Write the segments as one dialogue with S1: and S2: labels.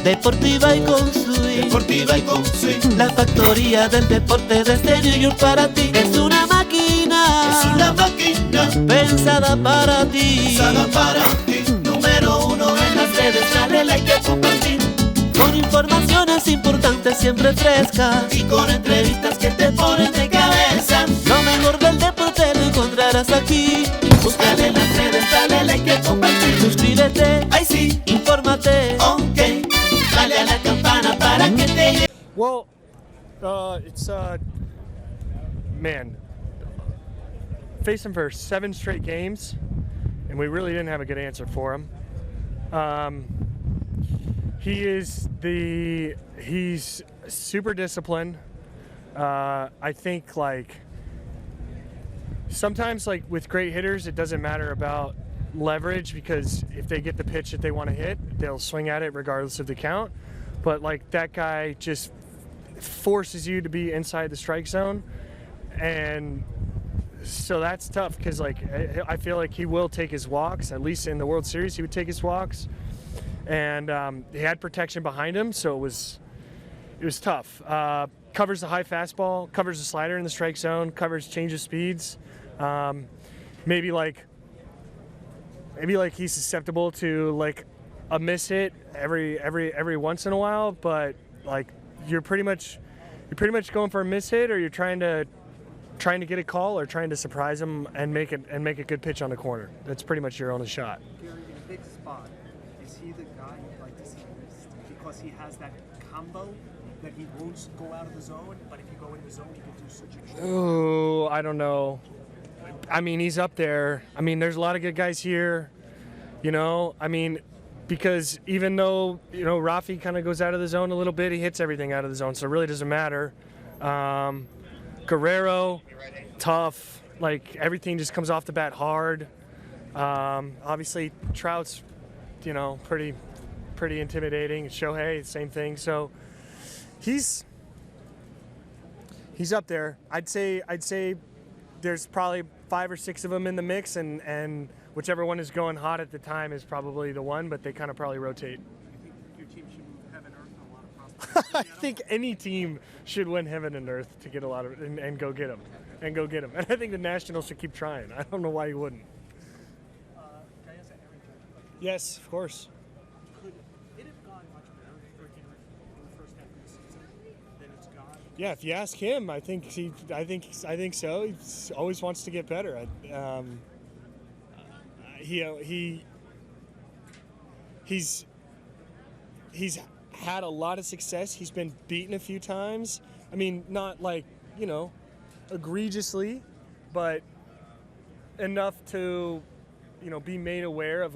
S1: Deportiva y con swing.
S2: Deportiva y con swing.
S1: La factoría del deporte desde New York para ti. Es una máquina.
S2: Es una máquina
S1: Pensada para ti.
S2: pensada para ti. Número uno en las redes, dale like y compartir.
S1: Con informaciones importantes siempre frescas.
S2: Y con entrevistas que te ponen de cabeza.
S1: Lo mejor del deporte lo encontrarás aquí.
S2: Búscale en las redes, dale like y compartir.
S1: Suscríbete,
S2: Ay sí,
S1: infórmate.
S2: ok. Dale a la campana para que te llegue.
S3: Well, it's man, faced him for 7 straight games, and we really didn't have a good answer for him. He's super disciplined. I think sometimes with great hitters, it doesn't matter about leverage, because if they get the pitch that they want to hit, they'll swing at it regardless of the count. But that guy just forces you to be inside the strike zone, and so that's tough, because I feel like he will take his walks. At least in the World Series, he would take his walks, and he had protection behind him, so it was tough. Covers the high fastball, covers the slider in the strike zone, covers change of speeds. Maybe he's susceptible to a miss hit every once in a while, but you're pretty much going for a miss hit, or you're trying to get a call, or trying to surprise him and make a good pitch on the corner. That's pretty much your only shot.
S4: Gerrit, in a big spot, is he the guy you'd like to see missed? Because he has that combo that he won't go out of the zone, but if you go in the zone, he can do such a job.
S3: Oh, I don't know. I mean, he's up there. I mean, there's a lot of good guys here, because even though, Rafi kind of goes out of the zone a little bit, he hits everything out of the zone, so it really doesn't matter. Guerrero, tough. Everything just comes off the bat hard. Obviously, Trout's, pretty intimidating. Shohei, same thing. So he's up there. I'd say there's probably 5 or 6 of them in the mix, and whichever one is going hot at the time is probably the one, but they kind of probably rotate.
S4: I think your team should move heaven, earth, and a lot of prospects.
S3: I think any team should win heaven and earth to get a lot of and go get them. And I think the Nationals should keep trying. I don't know why you wouldn't.
S4: Can I ask Aaron Judge?
S3: Yes, of course.
S4: Could it have gone much better for Gerrit in the first half of the season than it's gone?
S3: Yeah, if you ask him, I think so. He always wants to get better. He's had a lot of success. He's been beaten a few times. I mean, not egregiously, but enough to, be made aware of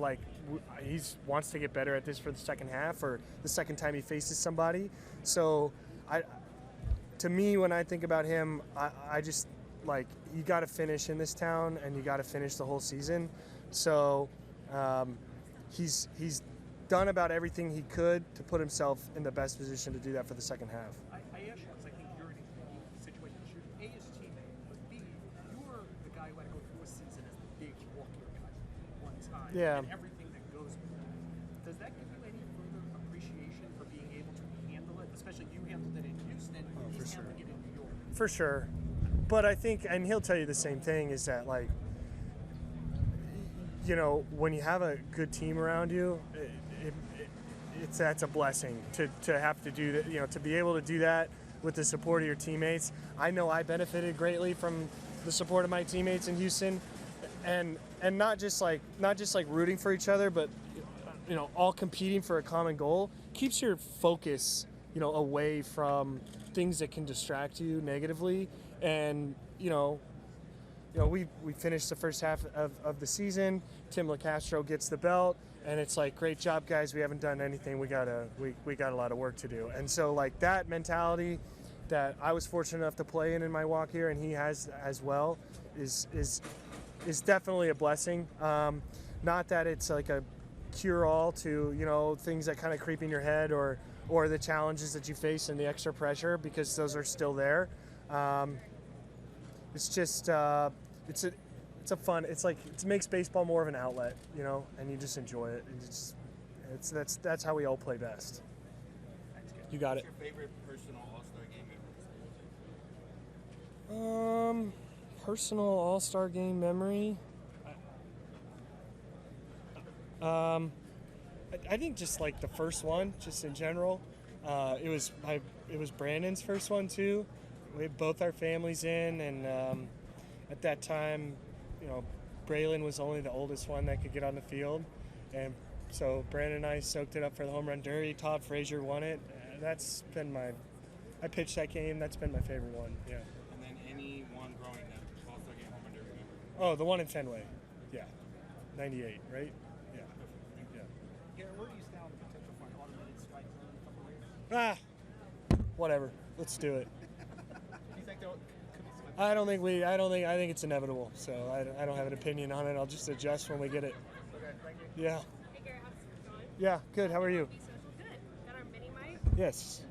S3: he wants to get better at this for the second half, or the second time he faces somebody. So to me, when I think about him, I just you got to finish in this town, and you got to finish the whole season. So he's done about everything he could to put himself in the best position to do that for the second half.
S4: I asked you because I think you're in a unique situation. You're A, his teammate, but B, you were the guy who had to go through a season as the big walk-your guy one time.
S3: Yeah.
S4: And everything that goes with it. Does that give you any further appreciation for being able to handle it? Especially you handled it in Houston, he's handling it in New York.
S3: For sure. But I think, and he'll tell you the same thing, is that when you have a good team around you, that's a blessing to have to do that, to be able to do that with the support of your teammates. I know I benefited greatly from the support of my teammates in Houston, and not just rooting for each other, but all competing for a common goal keeps your focus away from things that can distract you negatively. And we finished the first half of the season. Tim LaCastro gets the belt, and it's great job, guys. We haven't done anything. We got a lot of work to do. And so that mentality that I was fortunate enough to play in my walk here, and he has as well, is definitely a blessing. Not that it's a cure-all to things that kind of creep in your head, or the challenges that you face and the extra pressure, because those are still there. It's just it's a fun. It makes baseball more of an outlet, and you just enjoy it. And that's how we all play best. You got it.
S5: What's your favorite personal All-Star game memory?
S3: Personal All-Star game memory. I think just like the first one, just in general. It was Brandon's first one too. We had both our families in, and at that time, you know, Braylon was only the oldest one that could get on the field, and so Brandon and I soaked it up for the home run derby. Todd Frazier won it. That's been I pitched that game. That's been my favorite one. Yeah.
S5: And then any one growing up, All-Star game home run derby memory?
S3: Oh, the one in Fenway. Yeah. 98, right? Yeah. Yeah.
S4: Garrett, where do you stand on the potential for an automated strike zone in a couple of years?
S3: Whatever. Let's do it.
S4: Do you think there could be some?
S3: I think it's inevitable. So I don't have an opinion on it. I'll just adjust when we get it.
S4: Okay, thank you.
S3: Yeah.
S6: Hey Garrett, how's it going?
S3: Yeah. Good. How are you?
S6: Be social. Good. Got our mini mic.
S3: Yes.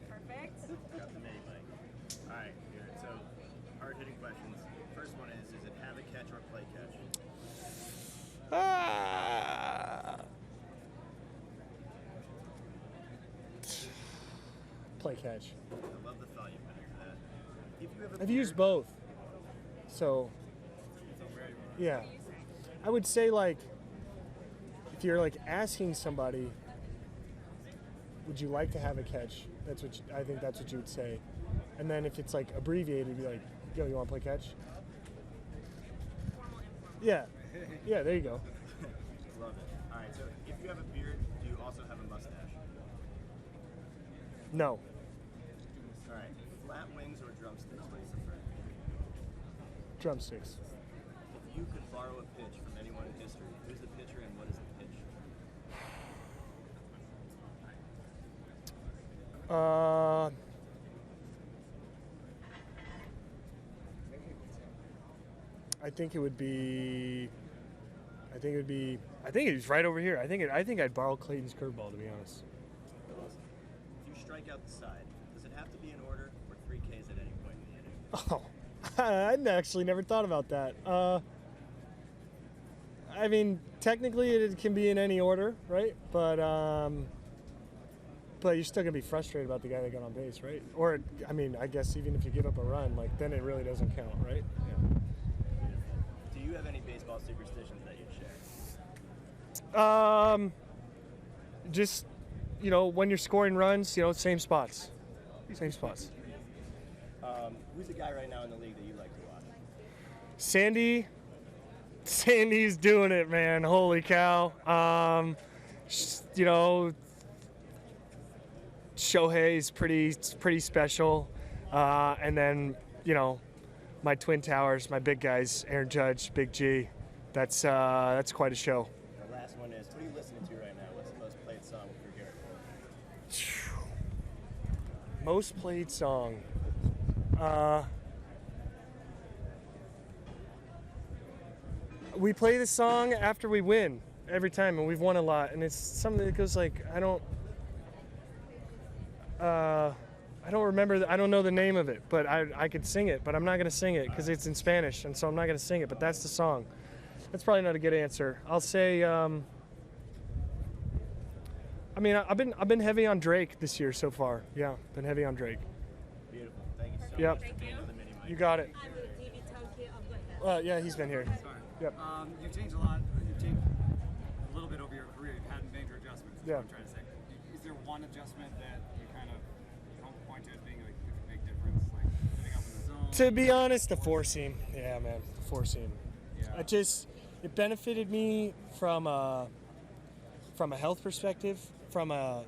S6: Perfect.
S7: Got the mini mic. All right, good. So, hard-hitting questions. First one is it have a catch or play catch?
S3: Play catch.
S7: I love the thought you put into that. If you have a
S3: I've used both. So, yeah. I would say, like, if you're like asking somebody, would you like to have a catch? I think that's what you would say. And then if it's like abbreviated, be like, yo, you want to play catch?
S6: Formal, informal.
S3: Yeah. Yeah, there you go.
S7: Love it. All right, so if you have a beard, do you also have a mustache?
S3: No.
S7: All right, flat wings or drumsticks? What do you prefer?
S3: Drumsticks.
S7: If you could borrow a pitch from anyone in history, who's the pitcher and what is the pitch?
S3: I think it's right over here. I think I'd borrow Clayton's curveball, to be honest.
S7: Awesome. If you strike out the side, does it have to be in order or 3 Ks at any point in the inning?
S3: Oh, I'd actually never thought about that. I mean, technically it can be in any order, right? But you're still gonna be frustrated about the guy that got on base, right? Or, I mean, I guess even if you give up a run, like then it really doesn't count, right? Yeah.
S7: Do you have any baseball superstitions that you'd share?
S3: Just, you know, when you're scoring runs, you know, same spots. Same spots.
S7: Who's the guy right now in the league that you like to watch?
S3: Sandy's doing it, man. Holy cow. You know, Shohei's pretty special. And then, you know, my twin towers, my big guys, Aaron Judge, Big G. That's quite a show.
S7: The last one is, what are you listening to right now? What's the most played song for Gerrit Cole?
S3: Most played song. We play the song after we win every time, and we've won a lot. And it's something that goes like, I don't remember. I don't know the name of it, but I could sing it. But I'm not gonna sing it because it's in Spanish, and so I'm not gonna sing it. But that's the song. That's probably not a good answer. I'll say. I mean, I've been heavy on Drake this year so far. Yeah, been heavy on Drake.
S7: Beautiful. Thank you so
S3: Yep.
S7: much for being on the mini mic.
S3: You got it.
S6: I'm the TV token of the
S3: Yeah, he's been here.
S8: Sorry.
S3: Yep.
S8: You've changed a lot. You've changed a little bit over your career. You've had major adjustments. Is
S3: Yeah.
S8: what I'm trying to say. Is there one adjustment that you kind of don't point to as being like a big difference, like getting up in the zone?
S3: To be honest, the 4-seam. Yeah, man, the 4-seam.
S8: Yeah.
S3: It benefited me from a health perspective, from a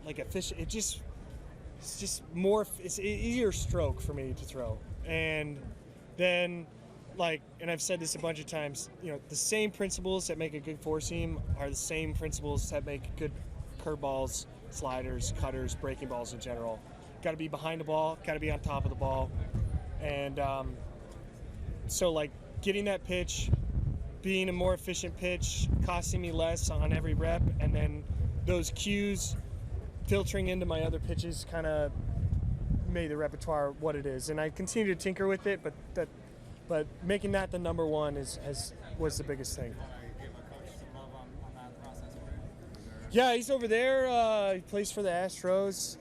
S3: like efficient. It's just more. It's an easier stroke for me to throw, and then and I've said this a bunch of times. You know, the same principles that make a good 4-seam are the same principles that make good curveballs, sliders, cutters, breaking balls in general. Got to be behind the ball. Got to be on top of the ball, and so like getting that pitch, being a more efficient pitch, costing me less on every rep, and then those cues filtering into my other pitches kind of made the repertoire what it is. And I continue to tinker with it, but making that the number one was the biggest thing.
S8: Give a coach some love on that process for you?
S3: Yeah, he's over there. He plays for the Astros,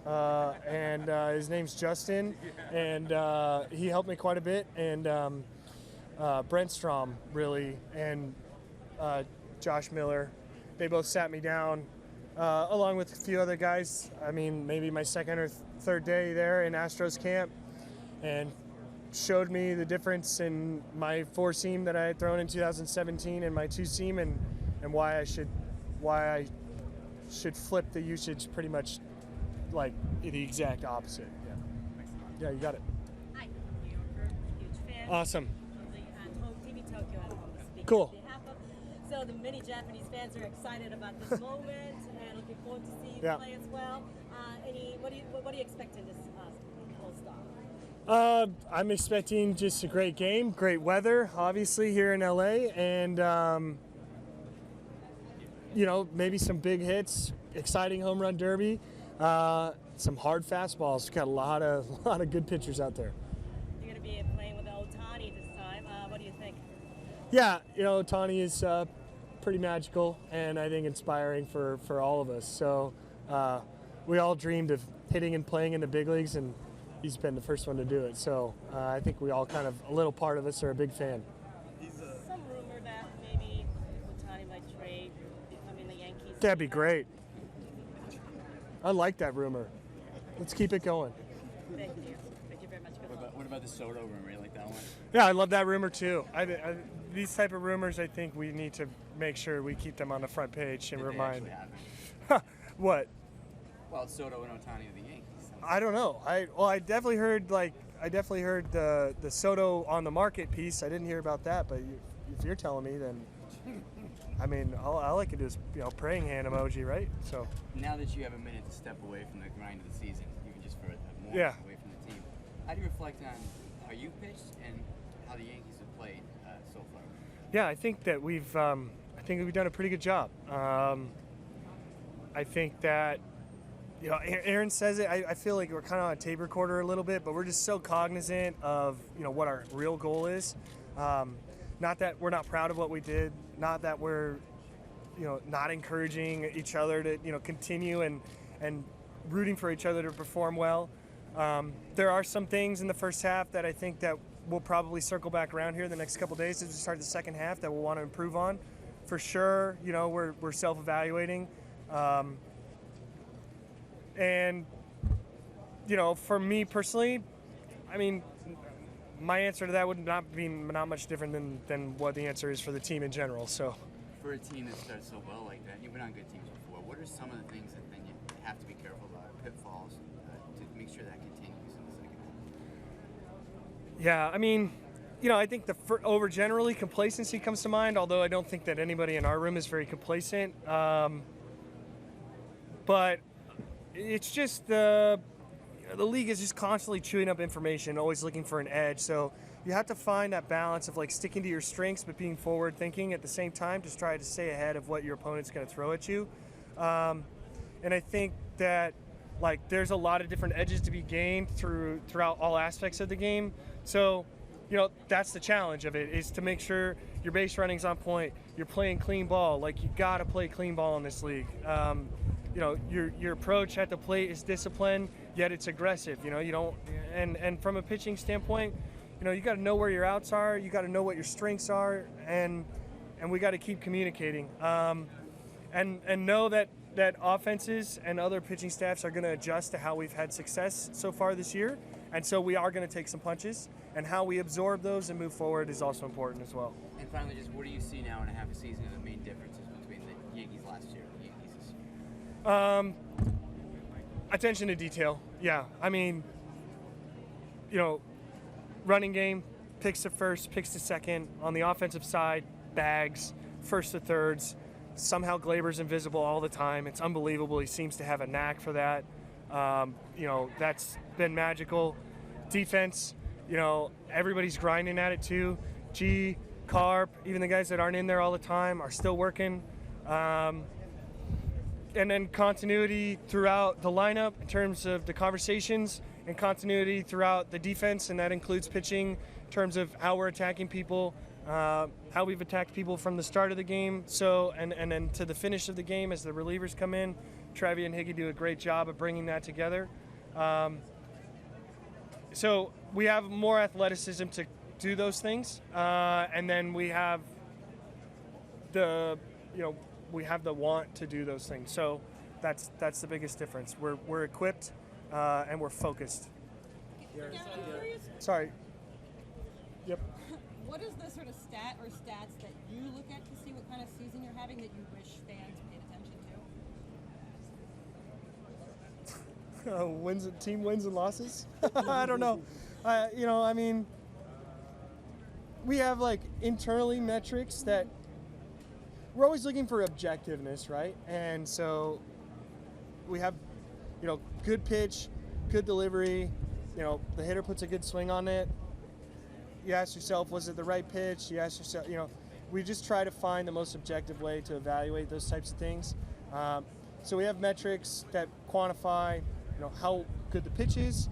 S3: and his name's Justin, and he helped me quite a bit. And Brent Strom, really, and Josh Miller, they both sat me down, along with a few other guys. I mean, maybe my second or third day there in Astros camp, and showed me the difference in my 4-seam that I had thrown in 2017 and my 2-seam, and why I should flip the usage pretty much like the exact opposite. Yeah, you got it.
S9: Hi, New Yorker, huge fan.
S3: Awesome.
S9: TV Tokyo at home to speak
S3: Cool.
S9: on behalf of. So the many Japanese fans are excited about this moment and looking forward to see you play as well. What do you expect in this whole stop?
S3: I'm expecting just a great game, great weather, obviously here in LA, and maybe some big hits, exciting home run derby, some hard fastballs. We've got a lot of good pitchers out there.
S9: You're going to be playing with Ohtani this time. What do you think?
S3: Yeah, Ohtani is pretty magical and I think inspiring for all of us. So we all dreamed of hitting and playing in the big leagues, and he's been the first one to do it. So I think we all kind of, a little part of us are a big fan.
S9: Some rumor that maybe Ohtani might trade, becoming the Yankees.
S3: That'd be great. I like that rumor. Let's keep it going.
S9: Thank you. Thank you very much.
S10: What about the Soto rumor? You like that one?
S3: Yeah, I love that rumor too. These type of rumors, I think we need to make sure we keep them on the front page and remind. What?
S10: Well, Soto and Ohtani to the Yankees.
S3: I don't know. I definitely heard the Soto on the market piece. I didn't hear about that, but if you're telling me, then I mean, all I can do is praying hand emoji, right? So
S10: now that you have a minute to step away from the grind of the season, even just for a moment away from the team, how do you reflect on how you pitched and how the Yankees have played so far?
S3: Yeah, I think that we've done a pretty good job. I think that Aaron says it. I feel like we're kind of on a tape recorder a little bit, but we're just so cognizant of what our real goal is. Not that we're not proud of what we did, not that we're not encouraging each other to continue and rooting for each other to perform well. There are some things in the first half that I think that we'll probably circle back around here the next couple days as we start the second half that we'll want to improve on. For sure, we're self-evaluating. And, for me personally, I mean, my answer to that would not much different than what the answer is for the team in general. So,
S10: for a team that starts so well like that, you've been on good teams before. What are some of the things that then you have to be careful about, pitfalls, to make sure that continues in the second half?
S3: Yeah, I mean, I think over generally complacency comes to mind. Although I don't think that anybody in our room is very complacent. But it's just the league is just constantly chewing up information, always looking for an edge. So you have to find that balance of sticking to your strengths but being forward thinking at the same time to try to stay ahead of what your opponent's going to throw at you. And I think that there's a lot of different edges to be gained throughout all aspects of the game. So that's the challenge of it, is to make sure your base running's on point, you're playing clean ball. You got to play clean ball in this league. Your approach at the plate is disciplined, yet it's aggressive. You don't, and from a pitching standpoint, you got to know where your outs are, you got to know what your strengths are, and we got to keep communicating, and know that offenses and other pitching staffs are going to adjust to how we've had success so far this year, and so we are going to take some punches, and how we absorb those and move forward is also important as well.
S10: And finally, just what do you see now in a half a season of the main differences between the Yankees last year and the Yankees this year?
S3: Attention to detail. Yeah, I mean, running game, picks to first, picks to second. On the offensive side, bags, first to thirds. Somehow Glaber's invisible all the time. It's unbelievable. He seems to have a knack for that. That's been magical. Defense, everybody's grinding at it too. G, Carp, even the guys that aren't in there all the time are still working. And then continuity throughout the lineup in terms of the conversations, and continuity throughout the defense, and that includes pitching in terms of how we're attacking people. how we've attacked people from the start of the game. So, and then to the finish of the game as the relievers come in, Trevi and Higgy do a great job of bringing that together. So we have more athleticism to do those things, and then we have the want to do those things. So that's the biggest difference. We're equipped and we're focused. Sorry. Yep.
S11: What is the sort of stat or stats that you look at to see what kind of season you're having that you wish fans paid attention to?
S3: Team wins and losses? I don't know. I mean, we have like internally metrics that we're always looking for objectiveness, right? And so we have, good pitch, good delivery, the hitter puts a good swing on it. You ask yourself, was it the right pitch? You ask yourself, we just try to find the most objective way to evaluate those types of things. So we have metrics that quantify, how good the pitch is.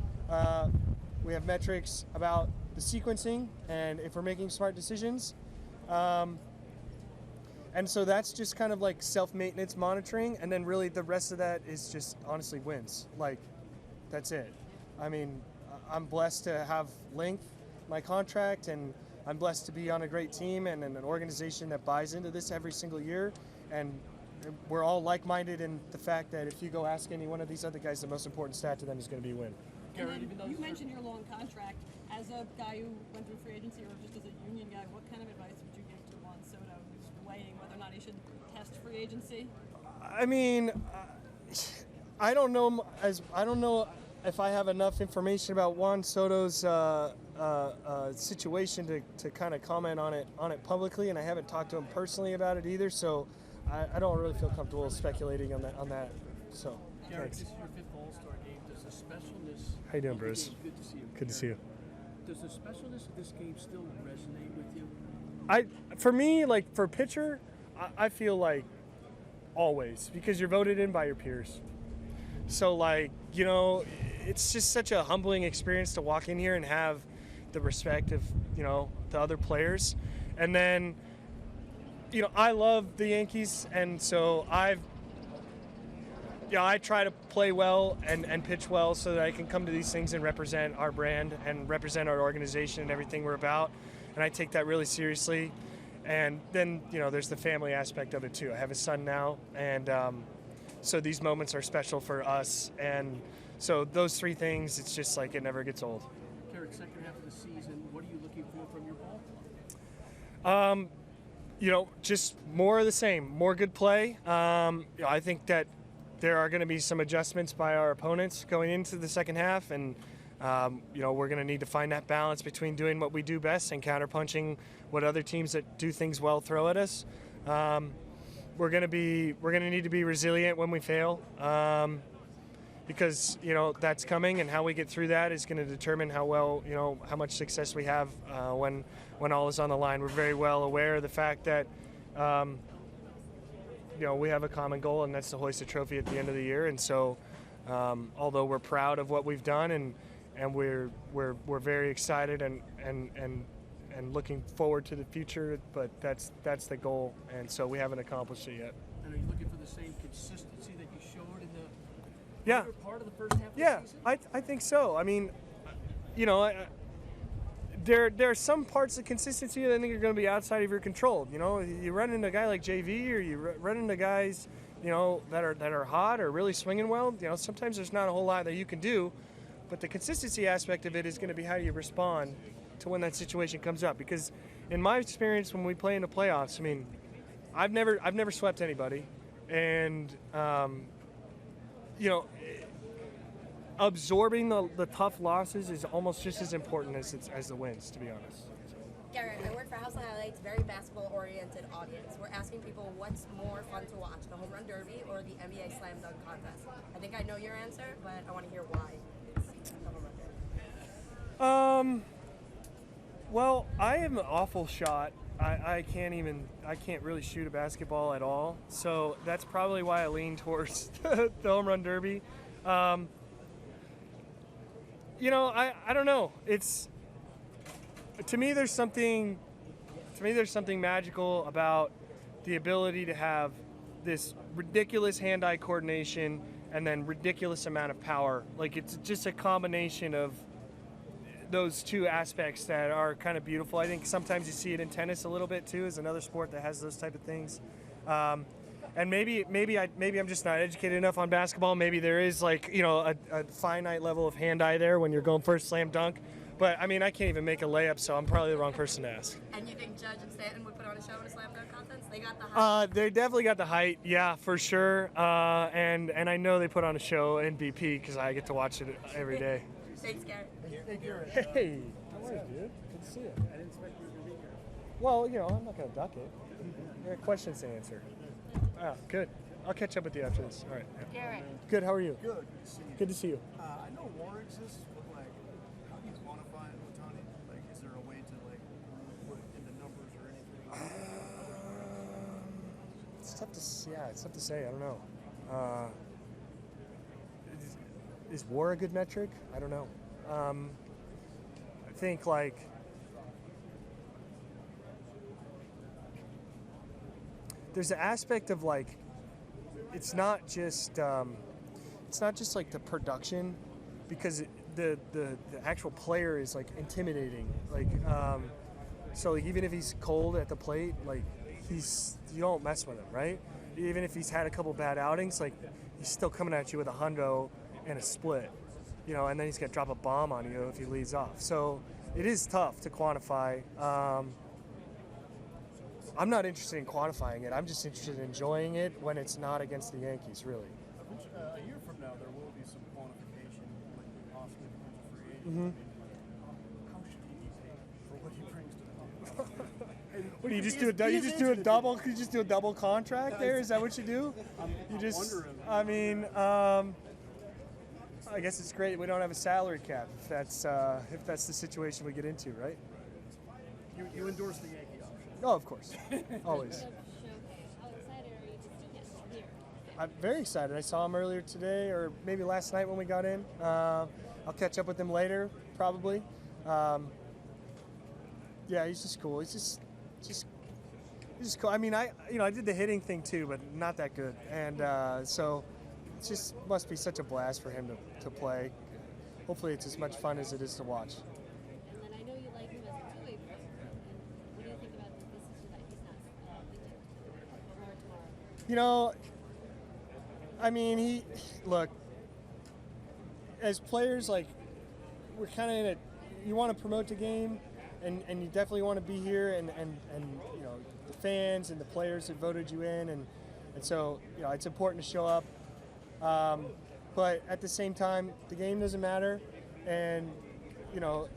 S3: We have metrics about the sequencing and if we're making smart decisions. And so that's just kind of like self-maintenance monitoring. And then really the rest of that is just honestly wins. Like, that's it. I mean, I'm blessed to have length my contract, and I'm blessed to be on a great team and an organization that buys into this every single year. And we're all like-minded in the fact that if you go ask any one of these other guys, the most important stat to them is going to be win.
S11: And then you mentioned your long contract. As a guy who went through free agency or just as a union guy, what kind of advice would you give to Juan Soto who's weighing whether or not he should test free agency?
S3: I mean, I don't know if I have enough information about Juan Soto's situation to kind of comment on it publicly, and I haven't talked to him personally about it either. So I don't really feel comfortable speculating on that. So
S12: Gerrit, this is your 5th All-Star game. Does the specialness?
S3: How you doing, Bruce?
S12: Good to see you.
S3: Good to see you.
S12: Does the specialness of this game still resonate with you?
S3: For me, like for pitcher, I feel like always, because you're voted in by your peers. So like, it's just such a humbling experience to walk in here and have the respect of, the other players. And then, I love the Yankees, and so I try to play well and pitch well so that I can come to these things and represent our brand and represent our organization and everything we're about. And I take that really seriously. And then, there's the family aspect of it too. I have a son now, and so these moments are special for us. And so those 3 things, it's just like it never gets old.
S12: Gerrit, second half of the season, what are you looking for from your ball club?
S3: Just more of the same, more good play. I think that there are going to be some adjustments by our opponents going into the second half, and we're going to need to find that balance between doing what we do best and counterpunching what other teams that do things well throw at us. We're going to need to be resilient when we fail, because that's coming, and how we get through that is going to determine how well, how much success we have when all is on the line. We're very well aware of the fact that we have a common goal, and that's to hoist a trophy at the end of the year. And so, although we're proud of what we've done, and we're very excited and looking forward to the future, but that's the goal, and so we haven't accomplished it yet.
S12: And are you looking for the same consistency that you showed in the part of the first half of
S3: the
S12: season?
S3: I think so. I mean, there are some parts of consistency that I think are going to be outside of your control. You run into a guy like JV, or you run into guys, that are hot or really swinging well. Sometimes there's not a whole lot that you can do, but the consistency aspect of it is going to be how you respond to when that situation comes up. Because in my experience, when we play in the playoffs, I mean, I've never swept anybody, and absorbing the tough losses is almost just as important as the wins, to be honest.
S13: Gerrit, I work for House of Highlights, very basketball-oriented audience. We're asking people what's more fun to watch, the Home Run Derby or the NBA Slam Dunk Contest. I think I know your answer, but I want to hear why it's the Home Run Derby.
S3: Well, I am an awful shot. I can't really shoot a basketball at all. So that's probably why I lean towards the Home Run Derby. I don't know. To me, there's something me, there's something magical about the ability to have this ridiculous hand-eye coordination and then ridiculous amount of power. Like, it's just a combination of those two aspects that are kind of beautiful. I think sometimes you see it in tennis a little bit too, as another sport that has those type of things. And maybe I'm just not educated enough on basketball. Maybe there is, like, you know, a finite level of hand-eye there when you're going for a slam dunk. But I mean, I can't even make a layup, so I'm probably the wrong person to ask.
S13: And you think Judge and Stanton would put on a show in a slam dunk contest? They got the height.
S3: They definitely got the height, yeah, for sure. And I know they put on a show in BP because I get to watch it every day.
S13: Thanks, Gerrit.
S3: Hey, Gerrit. Hey, how are you, dude? Good to see you.
S4: I didn't expect you to be here.
S3: Well, you know, I'm not going to duck it. I got questions to answer. Ah, good. I'll catch up with you after this. All right. Yeah.
S9: Gerrit.
S3: Good. How are you?
S12: Good. Good to see you.
S3: Good to see you.
S12: I know war exists, but like, how do you quantify it, Otani? Like, is there a way to like put it into numbers or anything?
S3: It's tough to. Yeah, it's tough to say. I don't know. Is war a good metric? I don't know. I think like. There's an aspect of like, it's not just like the production, because the actual player is like intimidating. Like, so like, even if he's cold at the plate, like you don't mess with him, right? Even if he's had a couple bad outings, like he's still coming at you with a hundo and a split, you know, and then he's gonna drop a bomb on you if he leads off. So it is tough to quantify. I'm not interested in quantifying it. I'm just interested in enjoying it when it's not against the Yankees, really.
S12: A year from now, there will be some quantification, like possibly becomes a free agent. How should he be paid for what he brings to the club?
S3: What do you just do? You just do a double? You just do a double contract there? Is that what you do? You just.
S12: Wondering.
S3: I mean, I guess it's great we don't have a salary cap if that's the situation we get into, right?
S12: You endorse the Yankee option.
S3: Oh, of course, always. I'm very excited. I saw him earlier today, or maybe last night when we got in. I'll catch up with him later, probably. Yeah, he's just cool. He's just cool. I mean, I did the hitting thing too, but not that good, and so it just must be such a blast for him to play. Hopefully, it's as much fun as it is to watch.
S9: And then I know you like him as a two-way player. And what do you think about the decision that he's not pitching tomorrow?
S3: You know, I mean, look, as players, like, we're kind of in it. You want to promote the game, and you definitely want to be here, and you know, the fans and the players that voted you in, and so, you know, it's important to show up. But at the same time, the game doesn't matter, and you know,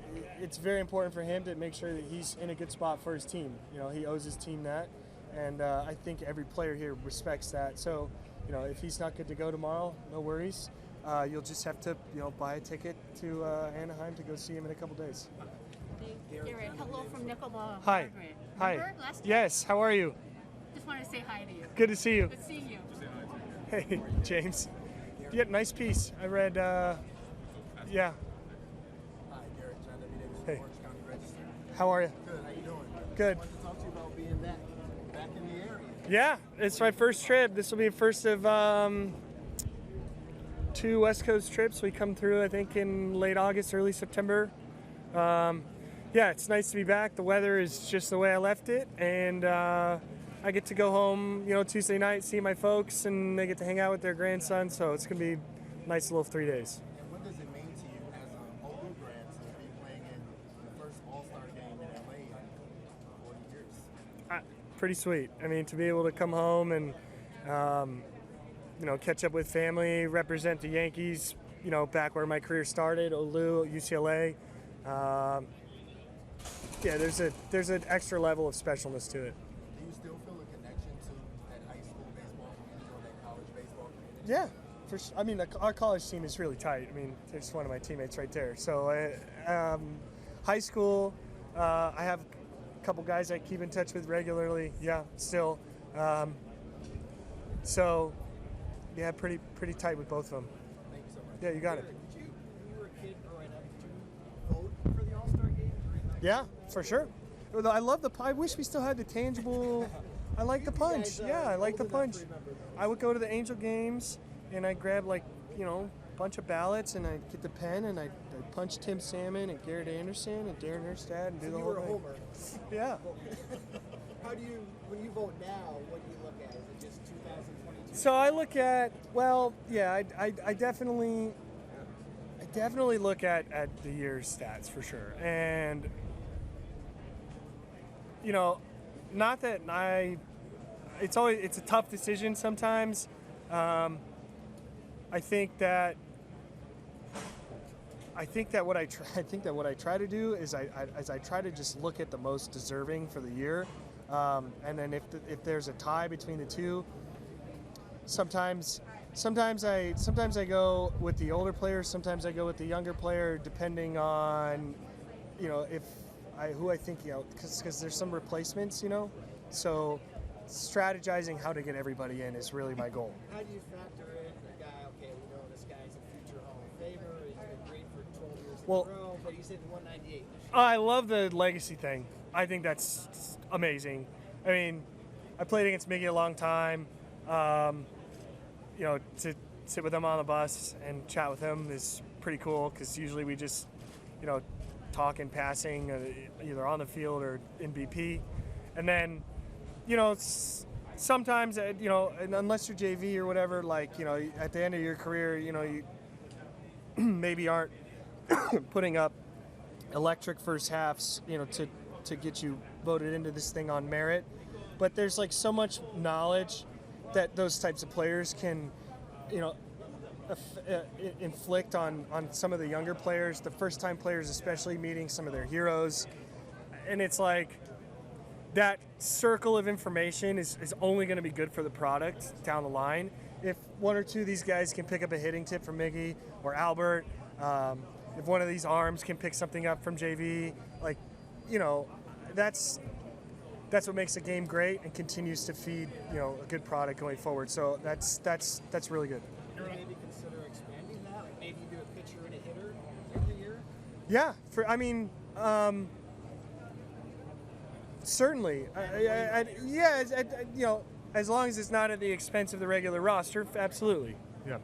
S3: it's very important for him to make sure that he's in a good spot for his team. You know, he owes his team that, and I think every player here respects that. So, you know, if he's not good to go tomorrow, no worries. You'll just have to, you know, buy a ticket to Anaheim to go see him in a couple days.
S14: Gerrit, hello from Nickelback.
S3: Hi. Hi. Yes. How are you?
S14: Just wanted to say hi to you.
S3: Good to see you.
S14: Good seeing you.
S3: Hey, James. Yeah, nice piece. I read. Yeah.
S15: Hi, Gerrit. John W. Davis,
S3: Hey.
S15: Orange County Register.
S3: How are you?
S15: Good. How you doing?
S3: Good.
S15: I wanted to talk to you about being back in the area.
S3: Yeah, it's my first trip. This will be the first of 2 West Coast trips. We come through, I think, in late August, early September. Yeah, it's nice to be back. The weather is just the way I left it, and I get to go home, you know, Tuesday night, see my folks, and they get to hang out with their grandson. So it's gonna be a nice little 3 days.
S15: And what does it mean to you as an OU grad to be playing in the first All-Star game in LA in 40 years?
S3: Pretty sweet. I mean, to be able to come home and you know, catch up with family, represent the Yankees, you know, back where my career started, OU, UCLA. Yeah, there's an extra level of specialness to it.
S15: Do you still feel a connection to that high school baseball community or that college baseball community?
S3: Yeah, for sure. I mean, our college team is really tight. I mean, there's one of my teammates right there. So, high school, I have a couple guys I keep in touch with regularly. Yeah, still. So, yeah, pretty tight with both of them.
S15: Thank you so much.
S3: Yeah, you got it.
S15: Did you, when you were a kid growing up, did you vote for the All-Star game?
S3: Yeah, for sure. I love the. I wish we still had the tangible. I like the punch. Yeah, I like the punch. I would go to the Angel games and I'd grab like, you know, a bunch of ballots and I'd get the pen and I'd punch Tim Salmon and Garrett Anderson and Darren Erstad and do the whole thing.
S16: You were a homer.
S3: Yeah.
S16: How do you, when you vote now, what do you look at? Is it just 2022?
S3: So I look at, well, yeah, I definitely look at the year's stats for sure. And, you know, not that it's a tough decision sometimes. I think that what I try to do is I try to just look at the most deserving for the year, and then if there's a tie between the two, sometimes I go with the older player, sometimes I go with the younger player, depending on, you know, who I think, you know, because there's some replacements, you know, so strategizing how to get everybody in is really my goal.
S16: How do you factor in the guy? Okay, we know this guy's a future Hall of Famer. He's been great for 12 years in a row, but he's hitting 198 this year.
S3: I love the legacy thing. I think that's amazing. I mean, I played against Miggy a long time. You know, to sit with him on the bus and chat with him is pretty cool because usually we just, you know, talk in passing, either on the field or in BP. And then, you know, sometimes, you know, unless you're JV or whatever, like, you know, at the end of your career, you know, you maybe aren't putting up electric first halves, you know, to get you voted into this thing on merit. But there's like so much knowledge that those types of players can, you know, inflict on some of the younger players, the first time players especially, meeting some of their heroes. And it's like that circle of information is only going to be good for the product down the line. If one or two of these guys can pick up a hitting tip from Miggy or Albert, if one of these arms can pick something up from JV, like, you know, that's what makes the game great and continues to feed, you know, a good product going forward. So that's really good.
S16: Maybe consider expanding that. Like maybe you do a pitcher and a hitter every year.
S3: Yeah, certainly. You know, as long as it's not at the expense of the regular roster, absolutely. Yeah.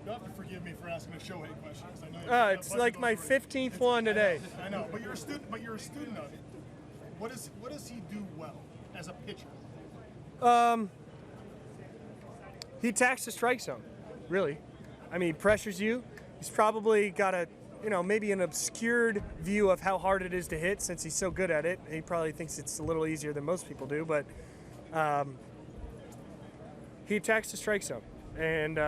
S12: You have to forgive me for asking a Shohei question because I know
S3: it's like my 15th one today.
S12: I know, but you're a student. Of it. What does he do well as a pitcher?
S3: He attacks the strike zone, really. I mean, he pressures you. He's probably got a, you know, maybe an obscured view of how hard it is to hit since he's so good at it. He probably thinks it's a little easier than most people do, but he attacks the strike zone, and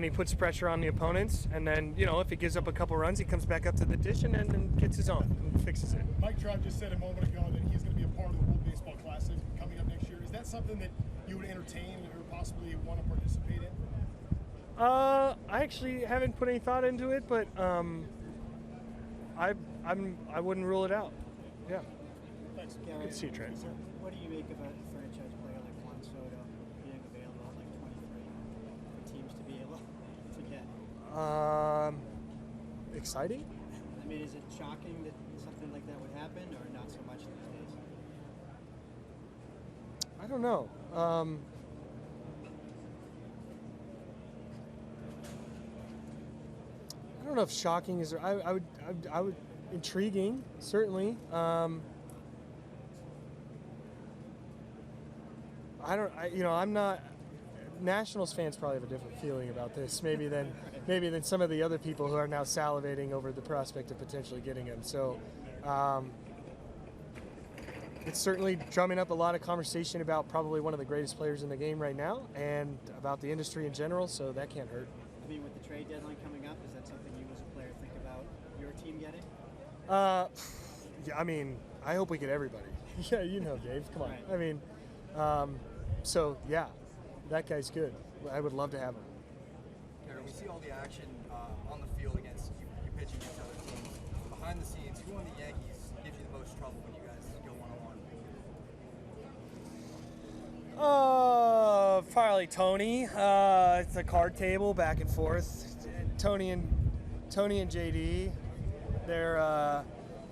S3: he puts pressure on the opponents. And then, you know, if he gives up a couple runs, he comes back up to the dish and then gets his own and fixes it.
S12: Mike Trout just said a moment ago that he's going to be a part of the World Baseball Classic coming up next year. Is that something that you would entertain or possibly want to participate in?
S3: I actually haven't put any thought into it, but I wouldn't rule it out. Yeah.
S16: Thanks.
S3: Good to see you, Trey.
S16: What do you make of a franchise player like Juan Soto being available at like 23 for teams to be able to get?
S3: Exciting?
S16: I mean, is it shocking that something like that would happen, or not so much these days?
S3: I don't know. I don't know if shocking is. I would intriguing, certainly. I'm not. Nationals fans probably have a different feeling about this, maybe than some of the other people who are now salivating over the prospect of potentially getting him. So, it's certainly drumming up a lot of conversation about probably one of the greatest players in the game right now, and about the industry in general. So that can't hurt.
S16: I mean, with the trade deadline coming up, is that something you as a player think about your team getting?
S3: Yeah, I mean, I hope we get everybody. Yeah, you know, Dave. Come on.
S16: Right.
S3: I mean, so yeah, that guy's good. I would love to have him.
S17: We see all the action on the field against you pitching against other teams. Behind the scenes, who on the Yankees gives you the most trouble when you guys go one-on-one?
S3: Probably Tony. It's a card table back and forth. Tony and JD. They're,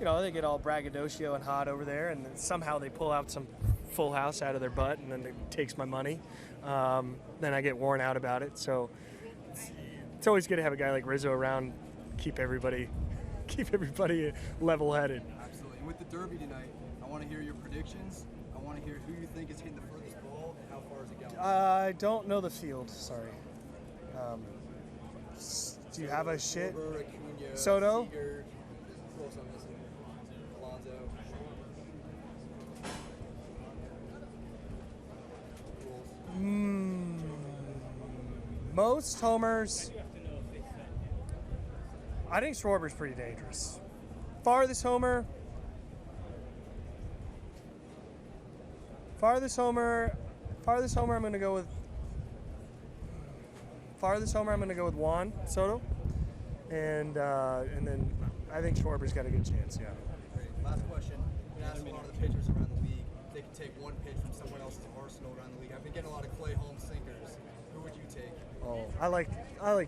S3: you know, they get all braggadocio and hot over there, and then somehow they pull out some full house out of their butt, and then it takes my money. Then I get worn out about it. So it's always good to have a guy like Rizzo around, keep everybody level-headed.
S17: Absolutely. And with the Derby tonight, I want to hear your predictions. I want to hear who you think is hitting the furthest ball and how far is it going.
S3: I don't know the field. Sorry. Do you have a shit? Soto?
S17: Seager, who else I'm missing? Alonso.
S3: Most homers. I think Schwarber's pretty dangerous. Farthest homer. I'm going to go with. Farthest homer, I'm going to go with Juan Soto, and then I think Schwarber's got a good chance. Yeah.
S17: Great. Last question. We asked a lot of the pitchers around the league if they could take one pitch from someone else's arsenal around the league. I've been getting a lot of Clay Holmes sinkers. Who would you take?
S3: Oh, I like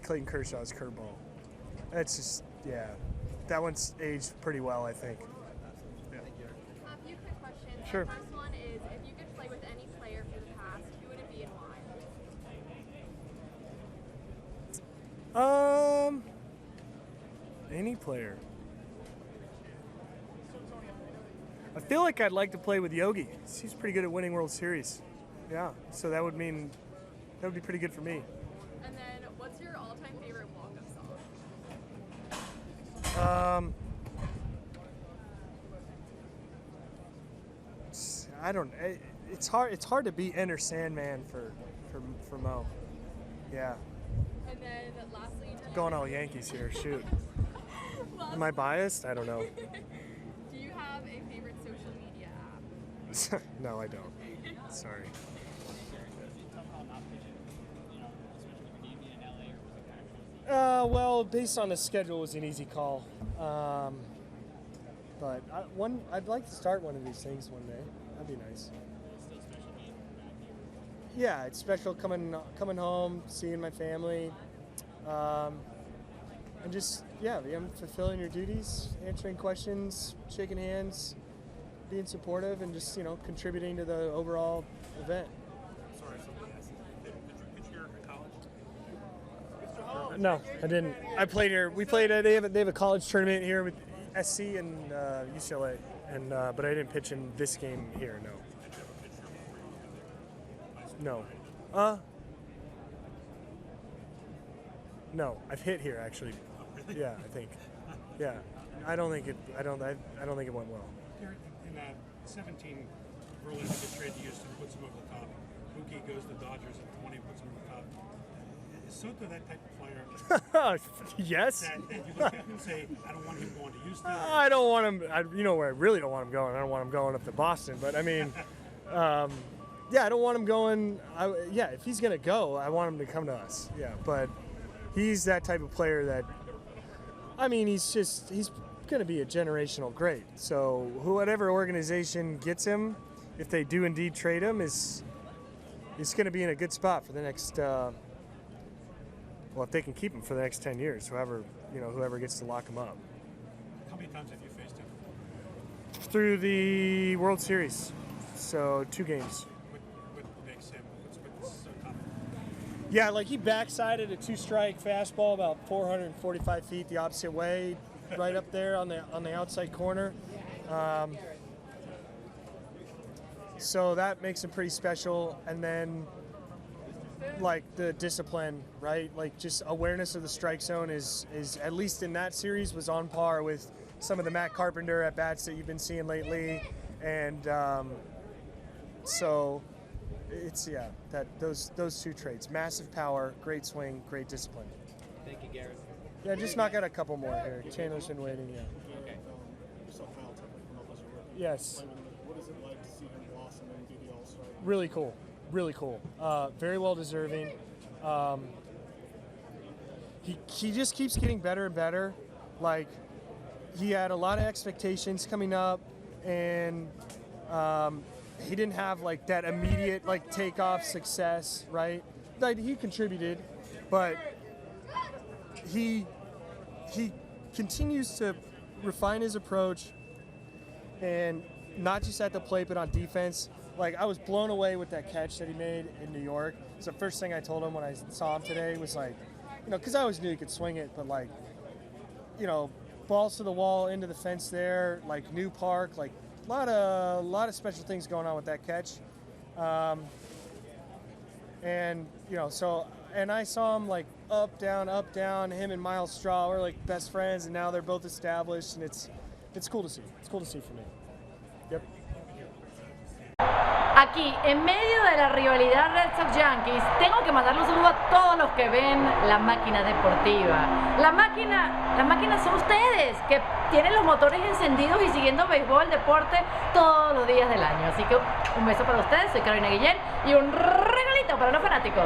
S3: Clayton Kershaw's curveball. That's just that one's aged pretty well, I think.
S17: Absolutely.
S3: Yeah.
S17: Thank you.
S18: A few quick questions.
S3: Sure.
S18: The first one is, if you could play with any player for the past, who would it be and why?
S3: Any player. I feel like I'd like to play with Yogi. He's pretty good at winning World Series. Yeah, so that would be pretty good for me.
S18: And then, what's your all-time favorite walk-up song?
S3: I don't. It's hard to beat Enter Sandman for Mo. Yeah.
S18: And then, lastly,
S3: Going all Yankees here. Shoot. Am I biased? I don't know.
S18: do you have a favorite social media app?
S3: No, I don't. Sorry. Well, based on the schedule, it was an easy call. But I'd like to start one of these things one day. That'd be nice. Yeah, it's special coming home, seeing my family, and just I'm fulfilling your duties, answering questions, shaking hands, being supportive, and just contributing to the overall event.
S5: Sorry, somebody asked. Did you pitch here at college?
S3: No, I didn't. I played here. We played. They have a college tournament here with SC and UCLA, and but I didn't pitch in this game here. No. No, I've hit here actually. Yeah, I think. Yeah, I don't think it went well.
S5: Gerrit, in 17, Verlander gets traded to Houston, puts him over the top. Mookie goes to the Dodgers at 20, puts him over the top. Is Soto that type of player?
S3: Yes.
S5: That you look at him and say, I don't want him going to Houston.
S3: I don't want him. Where I really don't want him going. I don't want him going up to Boston. But I mean, I don't want him going. If he's gonna go, I want him to come to us. Yeah, but he's that type of player that. I mean, he's going to be a generational great. So whatever organization gets him, if they do indeed trade him, is going to be in a good spot for the next. If they can keep him for the next 10 years, whoever gets to lock him up.
S5: How many times have you faced him?
S3: Through the World Series, so 2 games.
S5: What makes him? What's so tough?
S3: Yeah, like he backsided a 2-strike fastball about 445 feet the opposite way, right up there on the outside corner. So that makes him pretty special. And then, like the discipline, right? Like just awareness of the strike zone is at least in that series was on par with some of the Matt Carpenter at bats that you've been seeing lately, and so. It's those 2 traits: massive power, great swing, great discipline.
S16: Thank you, Gerrit.
S3: Yeah, just knock out a couple more here. Chandler's been waiting. Yeah.
S16: Okay.
S3: Yes.
S12: What is it like to see him blossom and do the All-Star?
S3: Really cool. Very well deserving. He just keeps getting better and better. Like he had a lot of expectations coming up, and. He didn't have like that immediate like takeoff success, right? Like he contributed, but he continues to refine his approach, and not just at the plate, but on defense. Like, I was blown away with that catch that he made in New York. So the first thing I told him when I saw him today was like, you know, because I always knew he could swing it, but like, you know, balls to the wall, into the fence there, like new park, like a lot of special things going on with that catch. And, you know, so, and I saw him like up, down, him and Miles Straw were like best friends, and now they're both established, and it's cool to see. It's cool to see for me. Yep.
S19: Aquí, en medio de la rivalidad Red Sox-Yankees, tengo que mandarle un saludo a todos los que ven la máquina deportiva. La máquina son ustedes, que tienen los motores encendidos y siguiendo béisbol, deporte, todos los días del año. Así que un beso para ustedes, soy Carolina Guillén, y un regalito para los fanáticos.